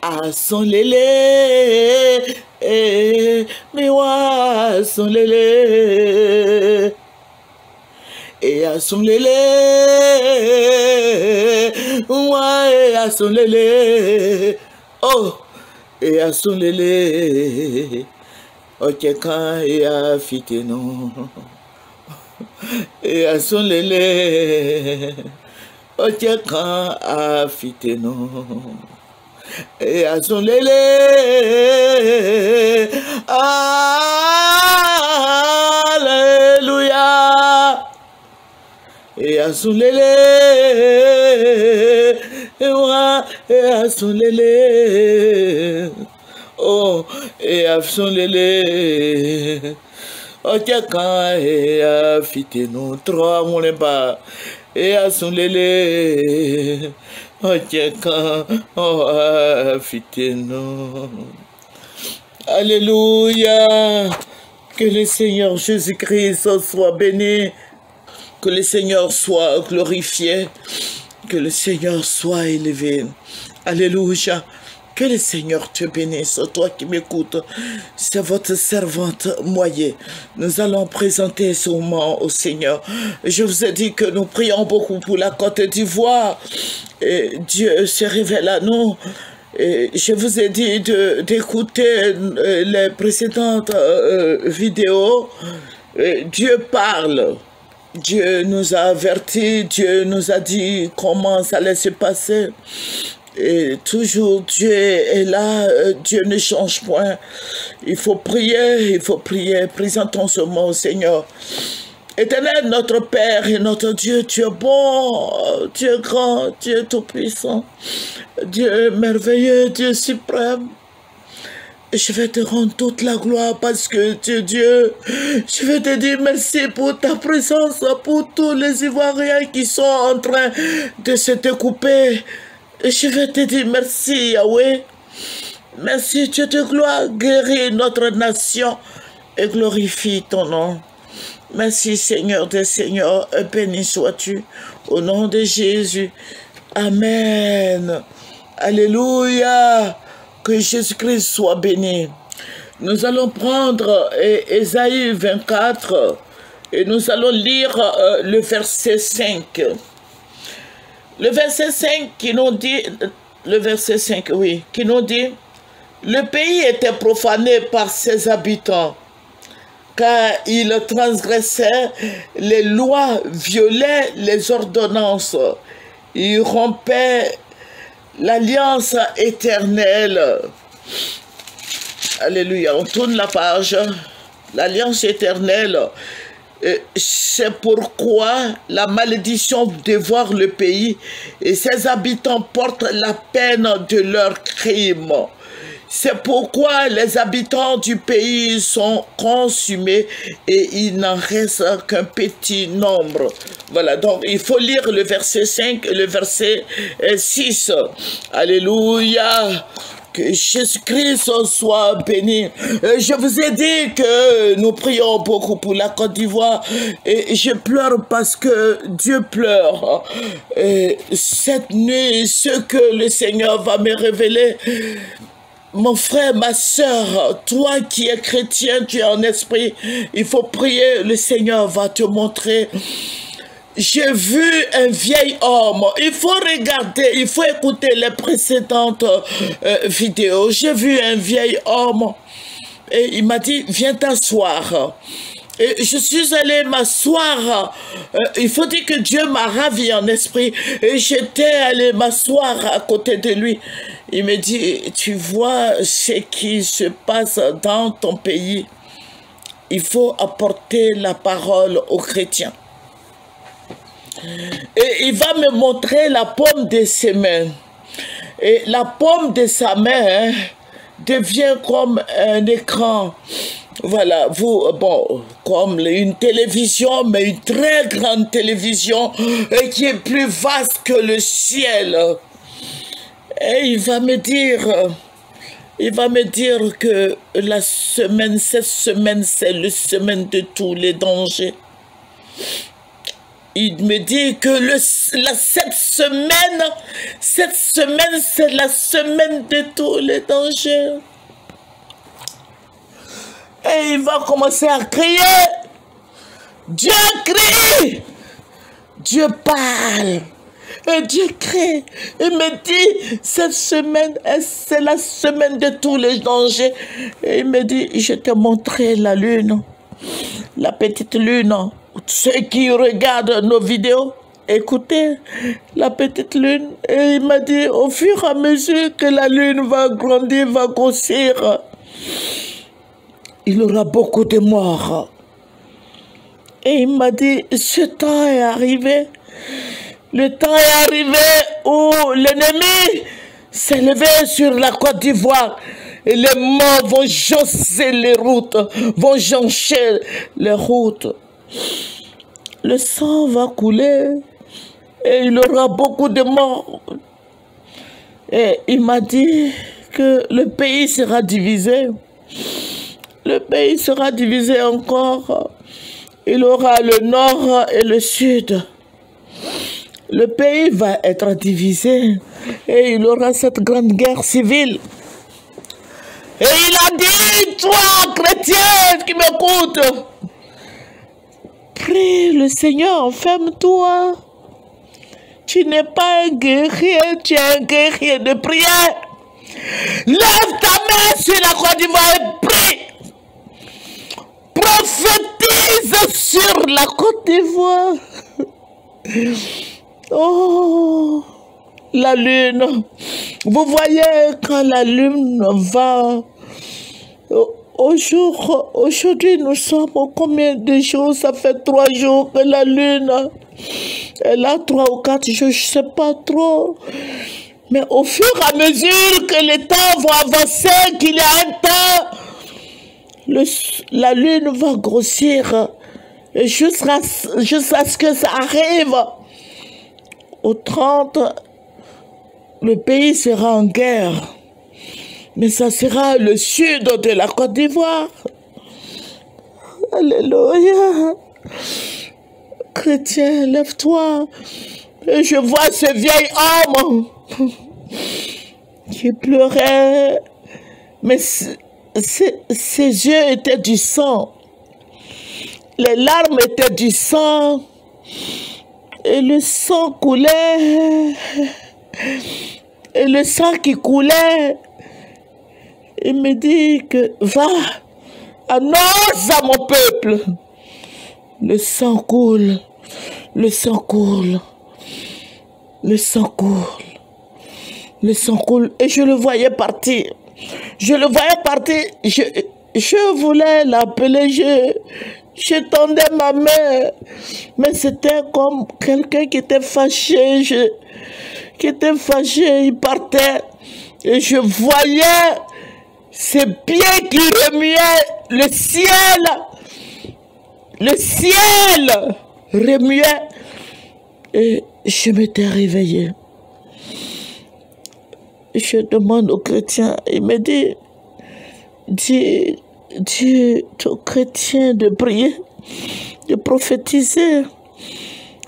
Asonlele, miwa asonlele, asonlele, wa asonlele, oh, asonlele, ocheka afiteno, asonlele, ocheka afiteno. Asonlele, alléluia. Asonlele, asonlele, oh, asonlele. Ocheka afiteno, trois mon pas. Asonlele. Alléluia. Que le Seigneur Jésus-Christ soit béni. Que le Seigneur soit glorifié. Que le Seigneur soit élevé. Alléluia. Que le Seigneur te bénisse, toi qui m'écoutes. C'est votre servante Moyer. Nous allons présenter ce moment au Seigneur. Je vous ai dit que nous prions beaucoup pour la Côte d'Ivoire. Et Dieu se révèle à nous. Et je vous ai dit d'écouter les précédentes vidéos. Et Dieu parle. Dieu nous a avertis. Dieu nous a dit comment ça allait se passer. Et toujours Dieu est là, Dieu ne change point. Il faut prier, il faut prier. Présentons ce mot au Seigneur. Éternel, notre Père et notre Dieu, tu es bon, tu es grand, tu es tout-puissant. Dieu merveilleux, Dieu suprême. Je vais te rendre toute la gloire parce que tu es Dieu. Je vais te dire merci pour ta présence, pour tous les Ivoiriens qui sont en train de se découper. Je vais te dire merci, Yahweh. Merci, Dieu de gloire, guéris notre nation et glorifie ton nom. Merci, Seigneur des Seigneurs, béni sois-tu au nom de Jésus. Amen. Alléluia. Que Jésus-Christ soit béni. Nous allons prendre Ésaïe 24 et nous allons lire le verset 5. Le verset 5 qui nous dit, le verset 5, oui, qui nous dit, le pays était profané par ses habitants, car ils transgressaient les lois, violaient les ordonnances, ils rompaient l'alliance éternelle. Alléluia, on tourne la page, l'alliance éternelle. C'est pourquoi la malédiction dévore le pays et ses habitants portent la peine de leurs crimes. C'est pourquoi les habitants du pays sont consumés et il n'en reste qu'un petit nombre. Voilà, donc il faut lire le verset 5 et le verset 6. Alléluia. Que Jésus-Christ soit béni. Je vous ai dit que nous prions beaucoup pour la Côte d'Ivoire et je pleure parce que Dieu pleure. Et cette nuit, ce que le Seigneur va me révéler, mon frère, ma soeur, toi qui es chrétien, tu es en esprit, il faut prier, le Seigneur va te montrer. J'ai vu un vieil homme, il faut regarder, il faut écouter les précédentes vidéos. J'ai vu un vieil homme et il m'a dit, viens t'asseoir. Et je suis allée m'asseoir, il faut dire que Dieu m'a ravi en esprit, et j'étais allée m'asseoir à côté de lui. Il me dit, tu vois ce qui se passe dans ton pays, il faut apporter la parole aux chrétiens. Et il va me montrer la paume de ses mains. Et la paume de sa main devient comme un écran. Voilà, vous, bon, comme une télévision, mais une très grande télévision qui est plus vaste que le ciel. Et il va me dire que la semaine, cette semaine, c'est la semaine de tous les dangers. il me dit que cette semaine, c'est la semaine de tous les dangers. Et il va commencer à crier. Dieu crie. Dieu parle. Et Dieu crie. Il me dit, cette semaine, c'est la semaine de tous les dangers. Et il me dit, je t'ai montré la lune. La petite lune. Ceux qui regardent nos vidéos, écoutez, la petite lune. Et il m'a dit, au fur et à mesure que la lune va grandir, va grossir, il y aura beaucoup de morts. Et il m'a dit, ce temps est arrivé. Le temps est arrivé où l'ennemi s'est levé sur la Côte d'Ivoire. Et les morts vont josser les routes, vont joncher les routes. Le sang va couler et il y aura beaucoup de morts. Et il m'a dit que le pays sera divisé. Le pays sera divisé encore. Il y aura le nord et le sud. Le pays va être divisé et il y aura cette grande guerre civile. Et il a dit, toi, chrétien qui m'écoute, prie le Seigneur, ferme-toi. Tu n'es pas un guerrier, tu es un guerrier de prière. Lève ta main sur la Côte d'Ivoire et prie. Prophétise sur la Côte d'Ivoire. Oh, la lune. Vous voyez quand la lune va... Aujourd'hui, nous sommes au combien de jours? Ça fait 3 jours que la lune... Elle a 3 ou 4 jours, je ne sais pas trop. Mais au fur et à mesure que les temps vont avancer, qu'il y a un temps, la lune va grossir. Et jusqu'à ce que ça arrive au 30, le pays sera en guerre. Mais ça sera le sud de la Côte d'Ivoire. Alléluia. Chrétien, lève-toi. Et je vois ce vieil homme qui pleurait. Mais ses yeux étaient du sang. Les larmes étaient du sang. Et le sang coulait. Et le sang qui coulait, il me dit que va, annonce à mon peuple. Le sang coule, le sang coule, le sang coule, le sang coule. Et je le voyais partir. Je le voyais partir. Je voulais l'appeler, je tendais ma main. Mais c'était comme quelqu'un qui était fâché. Il partait. Et je voyais ses pieds qui remuaient le ciel. Le ciel remuait. Et je m'étais réveillée. Je demande aux chrétiens, il me dit, dis aux chrétiens de prier, de prophétiser,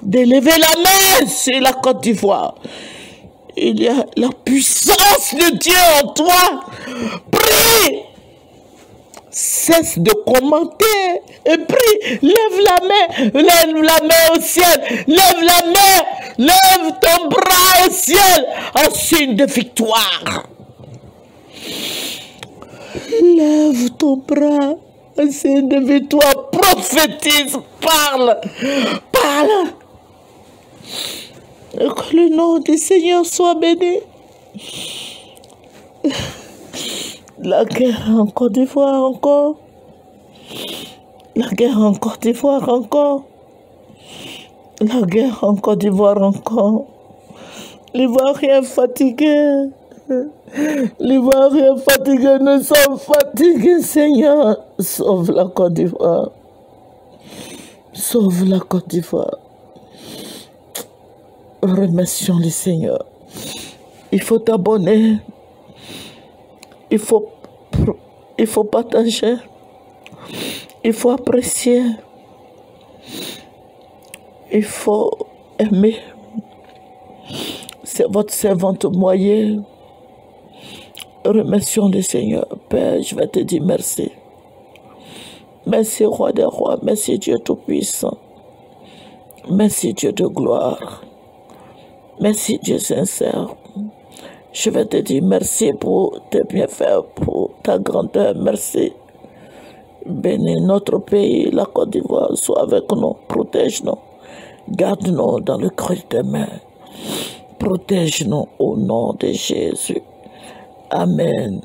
de lever la main sur la Côte d'Ivoire. Il y a la puissance de Dieu en toi. Prie. Cesse de commenter et prie. Lève la main au ciel. Lève la main, lève ton bras au ciel en signe de victoire. Lève ton bras en signe de victoire. Prophétise, parle, parle. Et que le nom du Seigneur soit béni. La guerre en Côte d'Ivoire encore. La guerre en Côte d'Ivoire encore. La guerre en Côte d'Ivoire encore. L'Ivoirien fatigué. L'Ivoirien fatigué, nous sommes fatigués, Seigneur. Sauve la Côte d'Ivoire. Sauve la Côte d'Ivoire. Remercions le Seigneur. Il faut t'abonner. Il faut partager. Il faut apprécier. Il faut aimer. C'est votre servante moyenne. Remercions le Seigneur. Père, je vais te dire merci. Merci, Roi des rois. Merci, Dieu Tout-Puissant. Merci, Dieu de gloire. Merci, Dieu sincère. Je vais te dire merci pour tes bienfaits, pour ta grandeur. Merci. Bénis notre pays, la Côte d'Ivoire. Sois avec nous. Protège-nous. Garde-nous dans le creux de tes mains. Protège-nous au nom de Jésus. Amen.